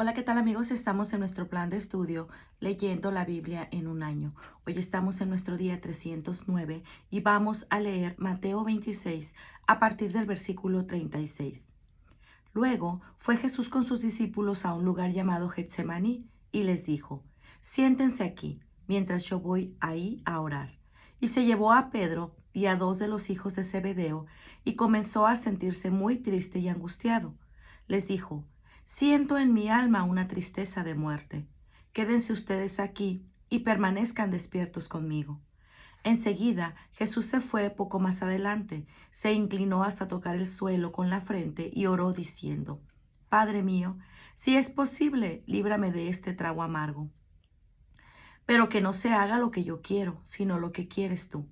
Hola, ¿qué tal amigos? Estamos en nuestro plan de estudio leyendo la Biblia en un año. Hoy estamos en nuestro día 309 y vamos a leer Mateo 26 a partir del versículo 36. Luego fue Jesús con sus discípulos a un lugar llamado Getsemaní y les dijo: Siéntense aquí, mientras yo voy ahí a orar. Y se llevó a Pedro y a dos de los hijos de Zebedeo y comenzó a sentirse muy triste y angustiado. Les dijo: Siento en mi alma una tristeza de muerte. Quédense ustedes aquí y permanezcan despiertos conmigo. Enseguida Jesús se fue poco más adelante, se inclinó hasta tocar el suelo con la frente y oró diciendo: Padre mío, si es posible, líbrame de este trago amargo. Pero que no se haga lo que yo quiero, sino lo que quieres tú.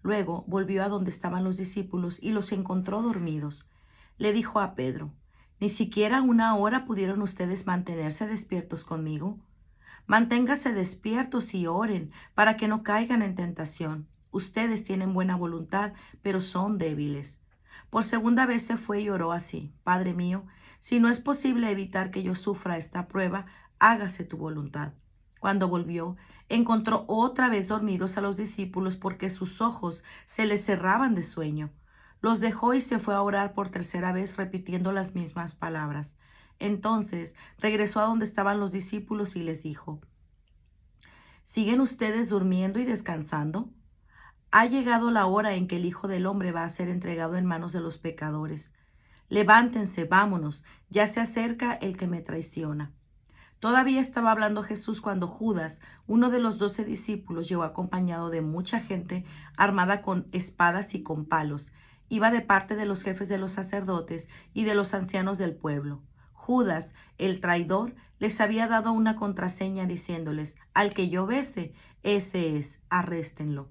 Luego volvió a donde estaban los discípulos y los encontró dormidos. Le dijo a Pedro: ¿Ni siquiera una hora pudieron ustedes mantenerse despiertos conmigo? Manténganse despiertos y oren para que no caigan en tentación. Ustedes tienen buena voluntad, pero son débiles. Por segunda vez se fue y oró así: Padre mío, si no es posible evitar que yo sufra esta prueba, hágase tu voluntad. Cuando volvió, encontró otra vez dormidos a los discípulos porque sus ojos se les cerraban de sueño. Los dejó y se fue a orar por tercera vez repitiendo las mismas palabras. Entonces regresó a donde estaban los discípulos y les dijo: ¿Siguen ustedes durmiendo y descansando? Ha llegado la hora en que el Hijo del Hombre va a ser entregado en manos de los pecadores. Levántense, vámonos, ya se acerca el que me traiciona. Todavía estaba hablando Jesús cuando Judas, uno de los 12 discípulos, llegó acompañado de mucha gente armada con espadas y con palos. Iba de parte de los jefes de los sacerdotes y de los ancianos del pueblo. Judas, el traidor, les había dado una contraseña diciéndoles: Al que yo bese, ese es, arréstenlo.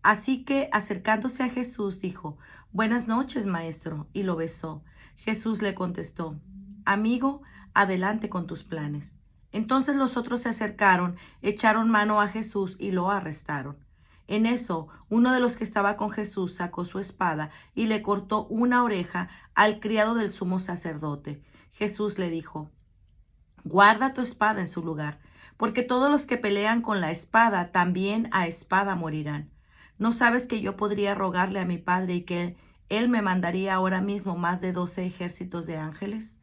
Así que, acercándose a Jesús, dijo: Buenas noches, maestro, y lo besó. Jesús le contestó: Amigo, adelante con tus planes. Entonces los otros se acercaron, echaron mano a Jesús y lo arrestaron. En eso, uno de los que estaba con Jesús sacó su espada y le cortó una oreja al criado del sumo sacerdote. Jesús le dijo: Guarda tu espada en su lugar, porque todos los que pelean con la espada también a espada morirán. ¿No sabes que yo podría rogarle a mi Padre y que Él me mandaría ahora mismo más de 12 ejércitos de ángeles?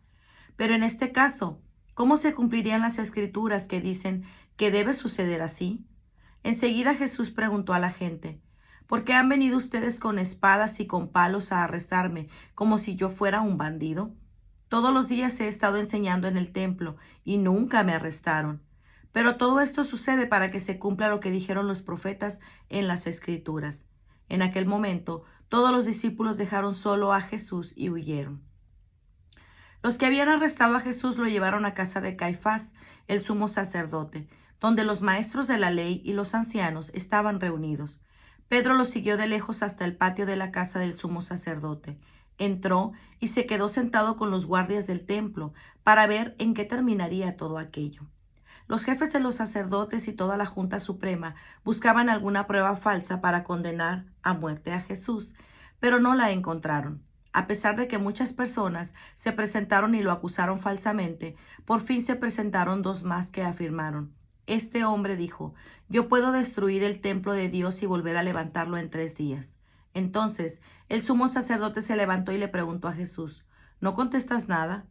Pero en este caso, ¿cómo se cumplirían las escrituras que dicen que debe suceder así? Enseguida Jesús preguntó a la gente: ¿Por qué han venido ustedes con espadas y con palos a arrestarme, como si yo fuera un bandido? Todos los días he estado enseñando en el templo y nunca me arrestaron. Pero todo esto sucede para que se cumpla lo que dijeron los profetas en las Escrituras. En aquel momento, todos los discípulos dejaron solo a Jesús y huyeron. Los que habían arrestado a Jesús lo llevaron a casa de Caifás, el sumo sacerdote, donde los maestros de la ley y los ancianos estaban reunidos. Pedro lo siguió de lejos hasta el patio de la casa del sumo sacerdote. Entró y se quedó sentado con los guardias del templo para ver en qué terminaría todo aquello. Los jefes de los sacerdotes y toda la Junta Suprema buscaban alguna prueba falsa para condenar a muerte a Jesús, pero no la encontraron. A pesar de que muchas personas se presentaron y lo acusaron falsamente, por fin se presentaron dos más que afirmaron: Este hombre dijo: Yo puedo destruir el templo de Dios y volver a levantarlo en 3 días. Entonces el sumo sacerdote se levantó y le preguntó a Jesús: ¿No contestas nada?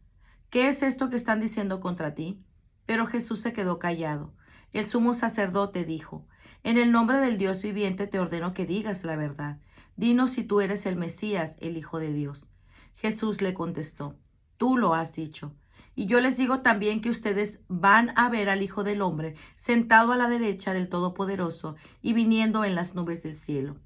¿Qué es esto que están diciendo contra ti? Pero Jesús se quedó callado. El sumo sacerdote dijo: En el nombre del Dios viviente te ordeno que digas la verdad. Dinos si tú eres el Mesías, el Hijo de Dios. Jesús le contestó: Tú lo has dicho. Y yo les digo también que ustedes van a ver al Hijo del Hombre sentado a la derecha del Todopoderoso y viniendo en las nubes del cielo.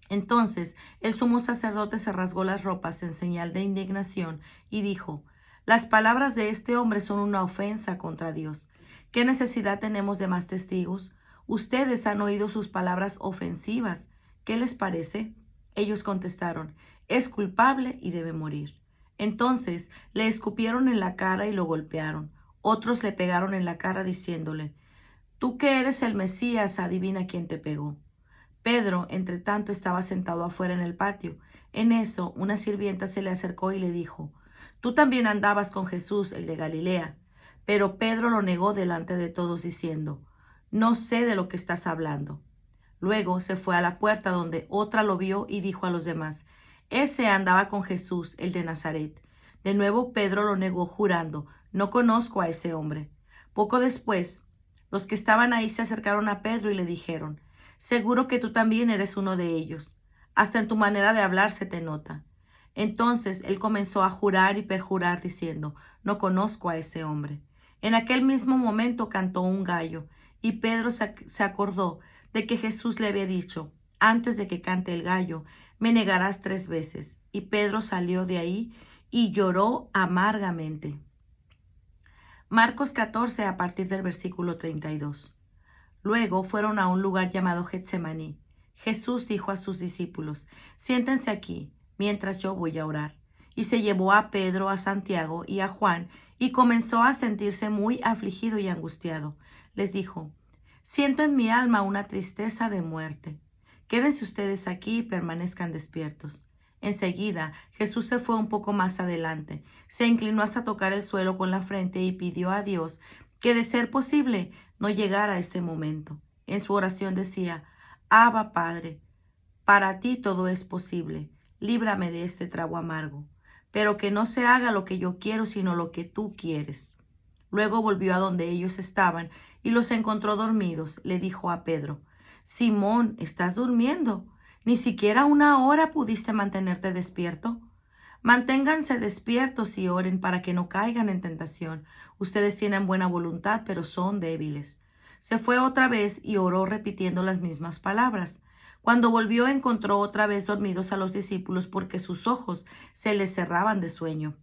Entonces el sumo sacerdote se rasgó las ropas en señal de indignación y dijo: Las palabras de este hombre son una ofensa contra Dios. ¿Qué necesidad tenemos de más testigos? Ustedes han oído sus palabras ofensivas. ¿Qué les parece? Ellos contestaron: Es culpable y debe morir. Entonces le escupieron en la cara y lo golpearon. Otros le pegaron en la cara diciéndole: Tú que eres el Mesías, adivina quién te pegó. Pedro, entre tanto, estaba sentado afuera en el patio. En eso, una sirvienta se le acercó y le dijo: Tú también andabas con Jesús, el de Galilea. Pero Pedro lo negó delante de todos, diciendo: No sé de lo que estás hablando. Luego se fue a la puerta, donde otra lo vio y dijo a los demás: Ese andaba con Jesús, el de Nazaret. De nuevo Pedro lo negó, jurando: No conozco a ese hombre. Poco después, los que estaban ahí se acercaron a Pedro y le dijeron: Seguro que tú también eres uno de ellos. Hasta en tu manera de hablar se te nota. Entonces él comenzó a jurar y perjurar, diciendo: No conozco a ese hombre. En aquel mismo momento cantó un gallo, y Pedro se acordó de que Jesús le había dicho: Antes de que cante el gallo, me negarás 3 veces. Y Pedro salió de ahí y lloró amargamente. Marcos 14, a partir del versículo 32. Luego fueron a un lugar llamado Getsemaní. Jesús dijo a sus discípulos: Siéntense aquí, mientras yo voy a orar. Y se llevó a Pedro, a Santiago y a Juan, y comenzó a sentirse muy afligido y angustiado. Les dijo: Siento en mi alma una tristeza de muerte. Quédense ustedes aquí y permanezcan despiertos. Enseguida Jesús se fue un poco más adelante, se inclinó hasta tocar el suelo con la frente y pidió a Dios que, de ser posible, no llegara a este momento. En su oración decía: Abba, Padre, para ti todo es posible, líbrame de este trago amargo, pero que no se haga lo que yo quiero, sino lo que tú quieres. Luego volvió a donde ellos estaban y los encontró dormidos. Le dijo a Pedro: Simón, ¿estás durmiendo? ¿Ni siquiera 1 hora pudiste mantenerte despierto? Manténganse despiertos y oren para que no caigan en tentación. Ustedes tienen buena voluntad, pero son débiles. Se fue otra vez y oró repitiendo las mismas palabras. Cuando volvió, encontró otra vez dormidos a los discípulos, porque sus ojos se les cerraban de sueño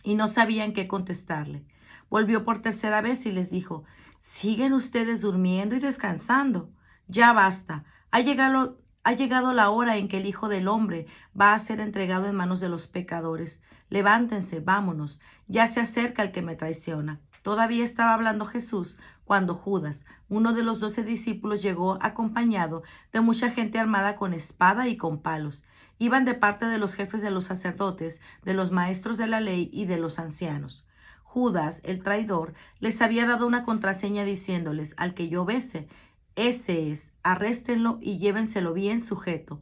y no sabían qué contestarle. Volvió por tercera vez y les dijo: ¿Siguen ustedes durmiendo y descansando? Ya basta. Ha llegado la hora en que el Hijo del Hombre va a ser entregado en manos de los pecadores. Levántense, vámonos. Ya se acerca el que me traiciona. Todavía estaba hablando Jesús cuando Judas, uno de los 12 discípulos, llegó acompañado de mucha gente armada con espada y con palos. Iban de parte de los jefes de los sacerdotes, de los maestros de la ley y de los ancianos. Judas, el traidor, les había dado una contraseña diciéndoles: Al que yo bese, ese es, arréstenlo y llévenselo bien sujeto.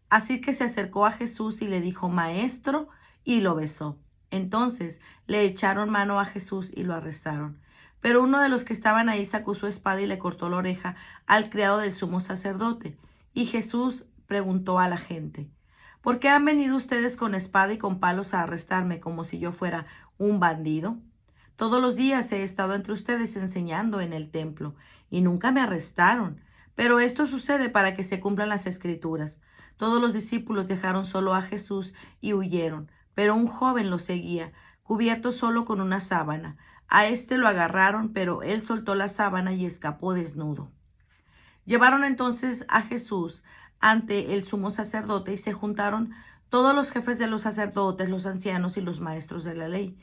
Así que se acercó a Jesús y le dijo: Maestro, y lo besó. Entonces le echaron mano a Jesús y lo arrestaron. Pero uno de los que estaban ahí sacó su espada y le cortó la oreja al criado del sumo sacerdote. Y Jesús preguntó a la gente: ¿Por qué han venido ustedes con espada y con palos a arrestarme como si yo fuera un bandido? Todos los días he estado entre ustedes enseñando en el templo y nunca me arrestaron. Pero esto sucede para que se cumplan las Escrituras. Todos los discípulos dejaron solo a Jesús y huyeron, pero un joven lo seguía, cubierto solo con una sábana. A éste lo agarraron, pero él soltó la sábana y escapó desnudo. Llevaron entonces a Jesús ante el sumo sacerdote y se juntaron todos los jefes de los sacerdotes, los ancianos y los maestros de la ley.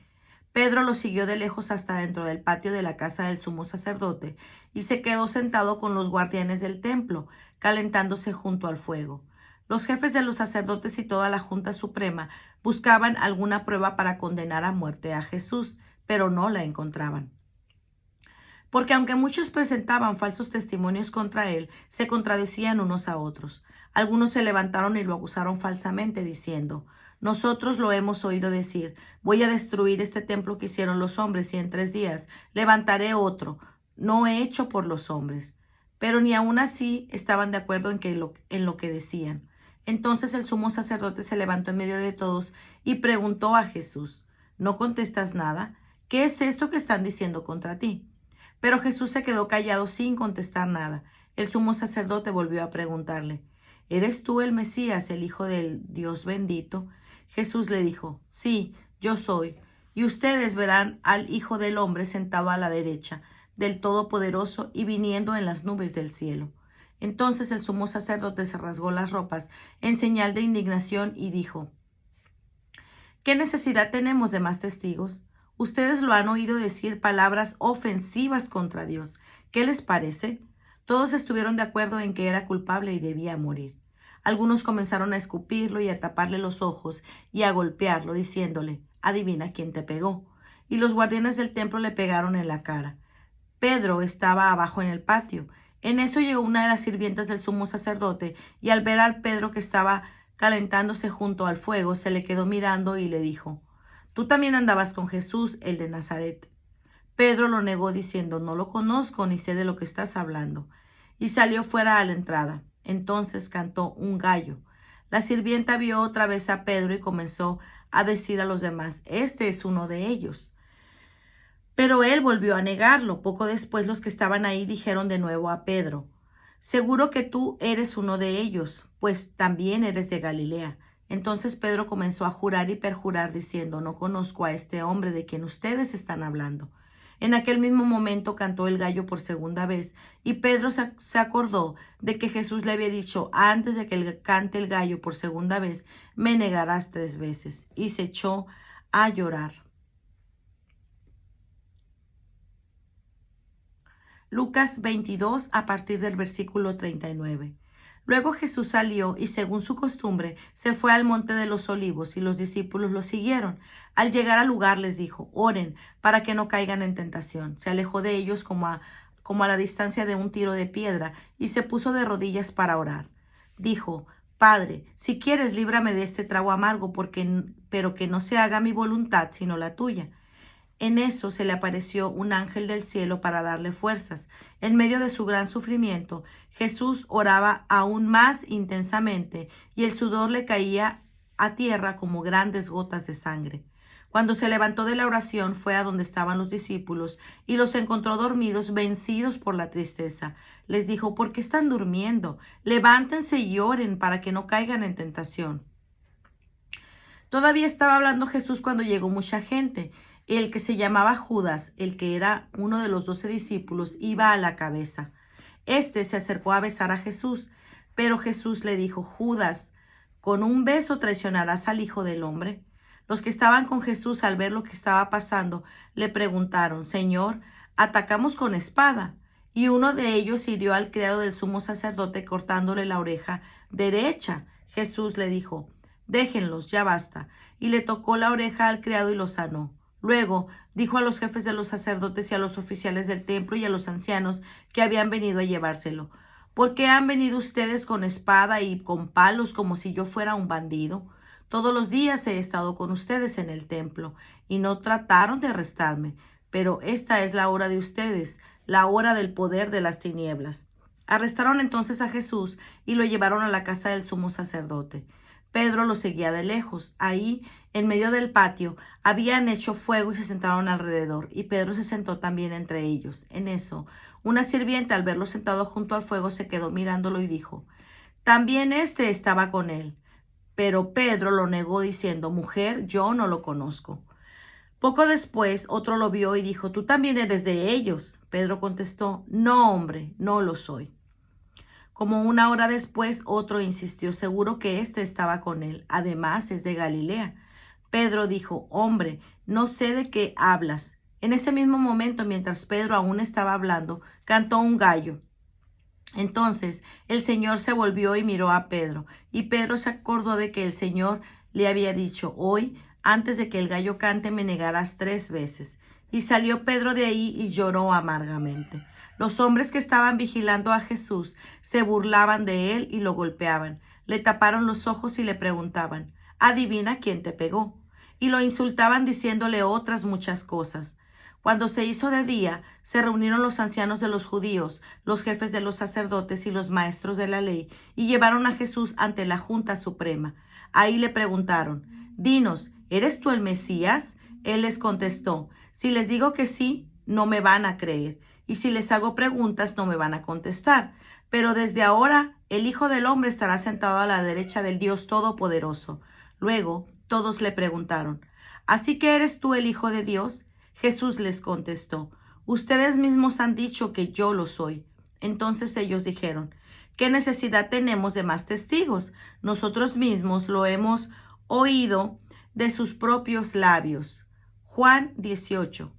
Pedro lo siguió de lejos hasta dentro del patio de la casa del sumo sacerdote y se quedó sentado con los guardianes del templo, calentándose junto al fuego. Los jefes de los sacerdotes y toda la Junta Suprema buscaban alguna prueba para condenar a muerte a Jesús, pero no la encontraban. Porque aunque muchos presentaban falsos testimonios contra él, se contradecían unos a otros. Algunos se levantaron y lo acusaron falsamente, diciendo: Nosotros lo hemos oído decir: Voy a destruir este templo que hicieron los hombres y en 3 días levantaré otro, no hecho por los hombres. Pero ni aun así estaban de acuerdo en lo que decían. Entonces el sumo sacerdote se levantó en medio de todos y preguntó a Jesús: ¿No contestas nada? ¿Qué es esto que están diciendo contra ti? Pero Jesús se quedó callado sin contestar nada. El sumo sacerdote volvió a preguntarle: ¿Eres tú el Mesías, el Hijo del Dios bendito? Jesús le dijo: Sí, yo soy. Y ustedes verán al Hijo del Hombre sentado a la derecha del Todopoderoso y viniendo en las nubes del cielo. Entonces el sumo sacerdote se rasgó las ropas en señal de indignación y dijo: ¿Qué necesidad tenemos de más testigos? Ustedes lo han oído decir palabras ofensivas contra Dios. ¿Qué les parece? Todos estuvieron de acuerdo en que era culpable y debía morir. Algunos comenzaron a escupirlo y a taparle los ojos y a golpearlo, diciéndole: Adivina quién te pegó. y los guardianes del templo le pegaron en la cara. Pedro estaba abajo en el patio. En eso llegó una de las sirvientas del sumo sacerdote, y al ver al Pedro que estaba calentándose junto al fuego, se le quedó mirando y le dijo: «Tú también andabas con Jesús, el de Nazaret». Pedro lo negó diciendo: «No lo conozco ni sé de lo que estás hablando». Y salió fuera a la entrada. Entonces cantó un gallo. La sirvienta vio otra vez a Pedro y comenzó a decir a los demás: «Este es uno de ellos». Pero él volvió a negarlo. Poco después los que estaban ahí dijeron de nuevo a Pedro: «Seguro que tú eres uno de ellos, pues también eres de Galilea». Entonces Pedro comenzó a jurar y perjurar diciendo: «No conozco a este hombre de quien ustedes están hablando». En aquel mismo momento cantó el gallo por segunda vez, y Pedro se acordó de que Jesús le había dicho: «Antes de que cante el gallo por segunda vez, me negarás 3 veces». Y se echó a llorar. Lucas 22 a partir del versículo 39. Luego Jesús salió y, según su costumbre, se fue al monte de los olivos, y los discípulos lo siguieron. Al llegar al lugar les dijo: «Oren para que no caigan en tentación». Se alejó de ellos como a la distancia de un tiro de piedra, y se puso de rodillas para orar. Dijo: «Padre, si quieres, líbrame de este trago amargo, pero que no se haga mi voluntad sino la tuya». En eso se le apareció un ángel del cielo para darle fuerzas. En medio de su gran sufrimiento, Jesús oraba aún más intensamente, y el sudor le caía a tierra como grandes gotas de sangre. Cuando se levantó de la oración, fue a donde estaban los discípulos y los encontró dormidos, vencidos por la tristeza. Les dijo: «¿Por qué están durmiendo? Levántense y oren para que no caigan en tentación». Todavía estaba hablando Jesús cuando llegó mucha gente. El que se llamaba Judas, el que era uno de los 12 discípulos, iba a la cabeza. Este se acercó a besar a Jesús, pero Jesús le dijo: «Judas, ¿con un beso traicionarás al Hijo del Hombre?». Los que estaban con Jesús, al ver lo que estaba pasando, le preguntaron: «Señor, atacamos con espada». Y uno de ellos hirió al criado del sumo sacerdote, cortándole la oreja derecha. Jesús le dijo: «Déjenlos, ya basta». Y le tocó la oreja al criado y lo sanó. Luego dijo a los jefes de los sacerdotes y a los oficiales del templo y a los ancianos que habían venido a llevárselo: «¿Por qué han venido ustedes con espada y con palos como si yo fuera un bandido? Todos los días he estado con ustedes en el templo y no trataron de arrestarme, pero esta es la hora de ustedes, la hora del poder de las tinieblas». Arrestaron entonces a Jesús y lo llevaron a la casa del sumo sacerdote. Pedro lo seguía de lejos. Ahí, en medio del patio, habían hecho fuego y se sentaron alrededor, y Pedro se sentó también entre ellos. En eso, una sirvienta, al verlo sentado junto al fuego, se quedó mirándolo y dijo: «También este estaba con él». Pero Pedro lo negó diciendo: «Mujer, yo no lo conozco». Poco después, otro lo vio y dijo: «Tú también eres de ellos». Pedro contestó: «No, hombre, no lo soy». Como una hora después, otro insistió: «Seguro que éste estaba con él. Además, es de Galilea». Pedro dijo: «Hombre, no sé de qué hablas». En ese mismo momento, mientras Pedro aún estaba hablando, cantó un gallo. Entonces el Señor se volvió y miró a Pedro, y Pedro se acordó de que el Señor le había dicho: «Hoy, antes de que el gallo cante, me negarás 3 veces». Y salió Pedro de ahí y lloró amargamente. Los hombres que estaban vigilando a Jesús se burlaban de él y lo golpeaban. Le taparon los ojos y le preguntaban: «Adivina quién te pegó». Y lo insultaban diciéndole otras muchas cosas. Cuando se hizo de día, se reunieron los ancianos de los judíos, los jefes de los sacerdotes y los maestros de la ley, y llevaron a Jesús ante la Junta Suprema. Ahí le preguntaron: «Dinos, ¿eres tú el Mesías?». Él les contestó: «Si les digo que sí, no me van a creer, y si les hago preguntas, no me van a contestar. Pero desde ahora el Hijo del Hombre estará sentado a la derecha del Dios Todopoderoso». Luego todos le preguntaron: «¿Así que eres tú el Hijo de Dios?». Jesús les contestó: «Ustedes mismos han dicho que yo lo soy». Entonces ellos dijeron: «¿Qué necesidad tenemos de más testigos? Nosotros mismos lo hemos oído de sus propios labios». Juan 18.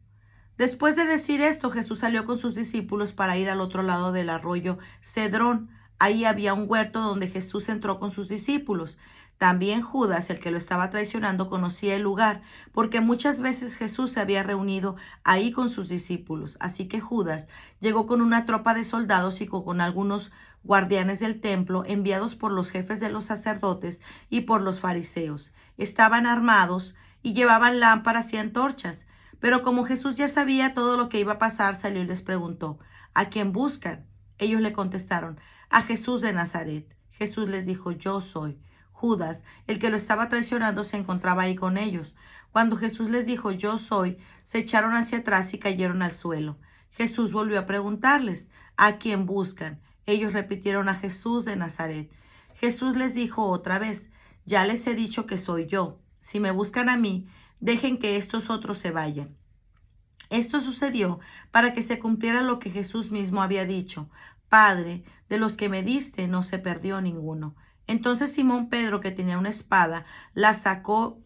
Después de decir esto, Jesús salió con sus discípulos para ir al otro lado del arroyo Cedrón. Ahí había un huerto donde Jesús entró con sus discípulos. También Judas, el que lo estaba traicionando, conocía el lugar, porque muchas veces Jesús se había reunido ahí con sus discípulos. Así que Judas llegó con una tropa de soldados y con algunos guardianes del templo enviados por los jefes de los sacerdotes y por los fariseos. Estaban armados y llevaban lámparas y antorchas. Pero como Jesús ya sabía todo lo que iba a pasar, salió y les preguntó: ¿A quién buscan? Ellos le contestaron: a Jesús de Nazaret. Jesús les dijo: yo soy. Judas, el que lo estaba traicionando, se encontraba ahí con ellos. Cuando Jesús les dijo: yo soy, se echaron hacia atrás y cayeron al suelo. Jesús volvió a preguntarles: ¿a quién buscan? Ellos repitieron: a Jesús de Nazaret. Jesús les dijo otra vez: ya les he dicho que soy yo. Si me buscan a mí, dejen que estos otros se vayan. Esto sucedió para que se cumpliera lo que Jesús mismo había dicho: Padre, de los que me diste no se perdió ninguno. Entonces Simón Pedro, que tenía una espada, la sacó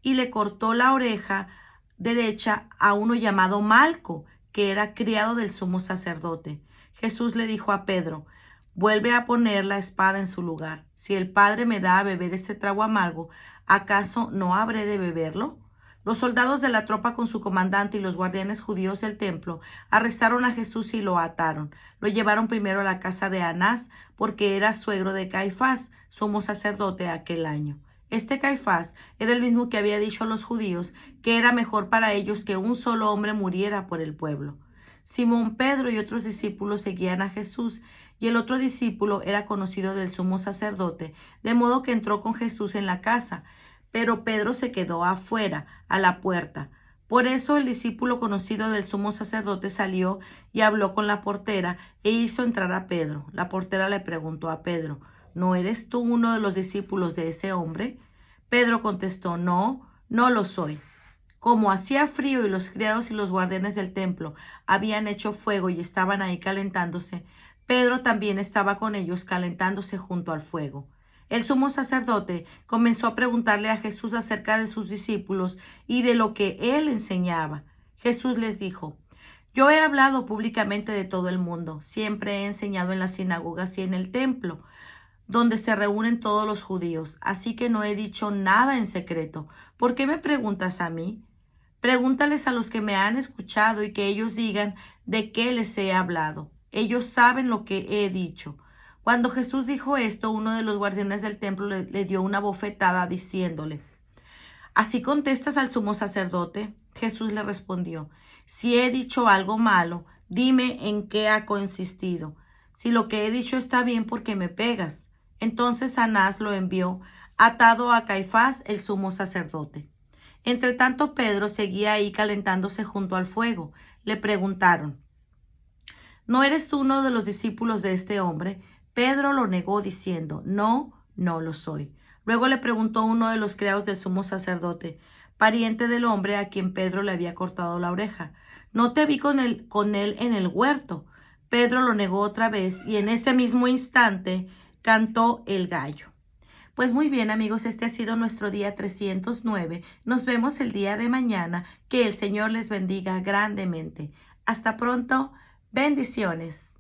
y le cortó la oreja derecha a uno llamado Malco, que era criado del sumo sacerdote. Jesús le dijo a Pedro: vuelve a poner la espada en su lugar. Si el Padre me da a beber este trago amargo, ¿acaso no habré de beberlo? Los soldados de la tropa con su comandante y los guardianes judíos del templo arrestaron a Jesús y lo ataron. Lo llevaron primero a la casa de Anás, porque era suegro de Caifás, sumo sacerdote aquel año. Este Caifás era el mismo que había dicho a los judíos que era mejor para ellos que un solo hombre muriera por el pueblo. Simón Pedro y otros discípulos seguían a Jesús, y el otro discípulo era conocido del sumo sacerdote, de modo que entró con Jesús en la casa. Pero Pedro se quedó afuera, a la puerta. Por eso el discípulo conocido del sumo sacerdote salió y habló con la portera e hizo entrar a Pedro. La portera le preguntó a Pedro: ¿no eres tú uno de los discípulos de ese hombre? Pedro contestó: no, no lo soy. Como hacía frío y los criados y los guardianes del templo habían hecho fuego y estaban ahí calentándose, Pedro también estaba con ellos calentándose junto al fuego. El sumo sacerdote comenzó a preguntarle a Jesús acerca de sus discípulos y de lo que él enseñaba. Jesús les dijo: yo he hablado públicamente de todo el mundo. Siempre he enseñado en las sinagogas y en el templo, donde se reúnen todos los judíos. Así que no he dicho nada en secreto. ¿Por qué me preguntas a mí? Pregúntales a los que me han escuchado y que ellos digan de qué les he hablado. Ellos saben lo que he dicho. Cuando Jesús dijo esto, uno de los guardianes del templo le dio una bofetada diciéndole: ¿así contestas al sumo sacerdote? Jesús le respondió: si he dicho algo malo, dime en qué ha consistido. Si lo que he dicho está bien, ¿por qué me pegas? Entonces Anás lo envió atado a Caifás, el sumo sacerdote. Entretanto, Pedro seguía ahí calentándose junto al fuego. Le preguntaron: ¿no eres tú uno de los discípulos de este hombre? Pedro lo negó diciendo: no, no lo soy. Luego le preguntó uno de los criados del sumo sacerdote, pariente del hombre a quien Pedro le había cortado la oreja: ¿no te vi con él en el huerto? Pedro lo negó otra vez y en ese mismo instante cantó el gallo. Pues muy bien, amigos, este ha sido nuestro día 309. Nos vemos el día de mañana. Que el Señor les bendiga grandemente. Hasta pronto. Bendiciones.